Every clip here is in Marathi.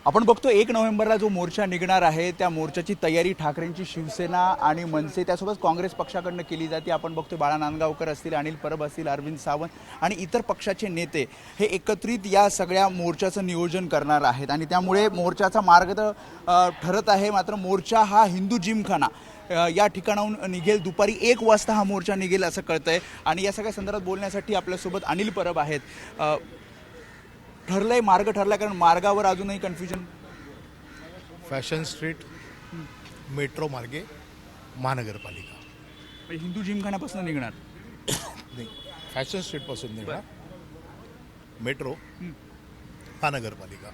आपण बघतो 1 नोव्हेंबरला जो मोर्चा निघणार आहे त्या मोर्चाची तयारी ठाकरेंची शिवसेना आणि मनसे त्यासोबत काँग्रेस पक्षाकडून केली जाते। आपण बघतो बाळा नांदगावकर असतील, अनिल परब असतील, अरविंद सावंत आणि इतर पक्षाचे नेते हे एकत्रित या सगळ्या मोर्चाचं नियोजन करणार आहेत आणि त्यामुळे मोर्चाचा मार्ग तर ठरत आहे। मात्र मोर्चा हा हिंदू जिमखाना या ठिकाणाहून निघेल, दुपारी 1 वाजता हा मोर्चा निघेल असं कळतंय। आणि या सगळ्या संदर्भात बोलण्यासाठी आपल्यासोबत अनिल परब आहेत। ठरलंय, मार्ग ठरलाय, कारण मार्गावर अजूनही कन्फ्युजन। फॅशन स्ट्रीट मेट्रो मार्गे महानगरपालिका हिंदू जिमखान्यापासून निघणार नाही, फॅशन स्ट्रीटपासून निघणार मेट्रो महानगरपालिका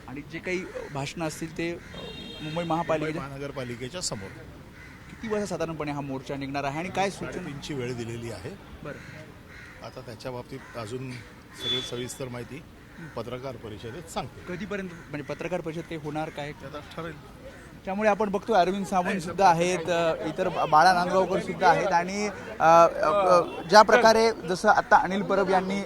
आणि जे काही भाषणं असतील ते मुंबई महानगरपालिकेच्या समोर। किती वाजता साधारणपणे हा मोर्चा निघणार आहे आणि काय सूचना? 3ची वेळ दिलेली आहे। बरं, आता त्याच्या बाबतीत अजून सगळी सविस्तर माहिती पत्रकार परिषदेत सांगते। कधीपर्यंत म्हणजे पत्रकार परिषद काही होणार काय आता ठरेल। त्यामुळे आपण बघतो अरविंद सावंत सुद्धा आहेत, इतर बाळा नांदगावकर सुद्धा आहेत आणि ज्या प्रकारे जसं आता अनिल परब यांनी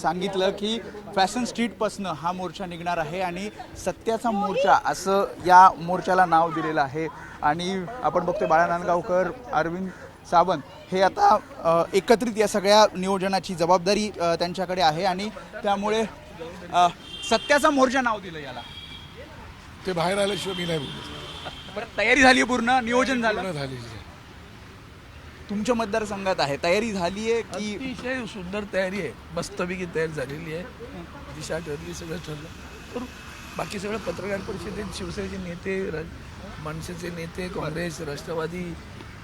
सांगितलं की फॅशन स्ट्रीटपासून हा मोर्चा निघणार आहे आणि सत्याचा मोर्चा असं या मोर्चाला नाव दिलेलं आहे। आणि आपण बघतो बाळा नांदगावकर, अरविंद सावंत हे आता एकत्रित या सगळ्या नियोजनाची जबाबदारी त्यांच्याकडे आहे आणि त्यामुळे सत्याचा मोर्चा नाव दिलं याला। ते बाहेर आल्याशिवाय मी नाही बोलू। बरं, तयारी झाली, पूर्ण नियोजन झालं झालेली आहे। तुमच्या मतदारसंघात आहे, तयारी झाली आहे की? अतिशय सुंदर तयारी आहे, मस्तपैकी तयारी झालेली आहे। दिशा ठरली, सगळं ठरलं, तर बाकी सगळं पत्रकार परिषदेत शिवसेनेचे नेते, मनसेचे नेते, काँग्रेस, राष्ट्रवादी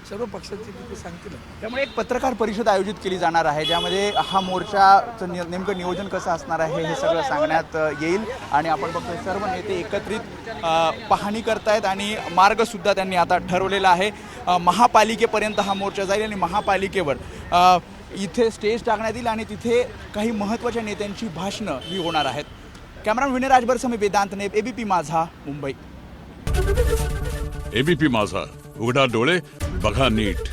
सर्व पक्षाचे नेते सांगतील। त्यामुळे एक पत्रकार परिषद आयोजित केली जाणार आहे ज्यामध्ये हा मोर्चाचं नेमकं नियोजन कसं असणार आहे हे सगळं सांगण्यात येईल। आणि आपण बघतो सर्व नेते एकत्रित पाहणी करतायत आणि मार्गसुद्धा त्यांनी आता ठरवलेला आहे। महापालिकेपर्यंत हा मोर्चा जाईल आणि महापालिकेवर इथे स्टेज टाकण्यात येईल आणि तिथे काही महत्त्वाच्या नेत्यांची भाषणं ही होणार आहेत। कॅमेरामॅन विनय राजभरसह मी वेदांत नेब, एबीपी माझा, मुंबई। एबीपी माझा, उघडा डोळे बघा नीट।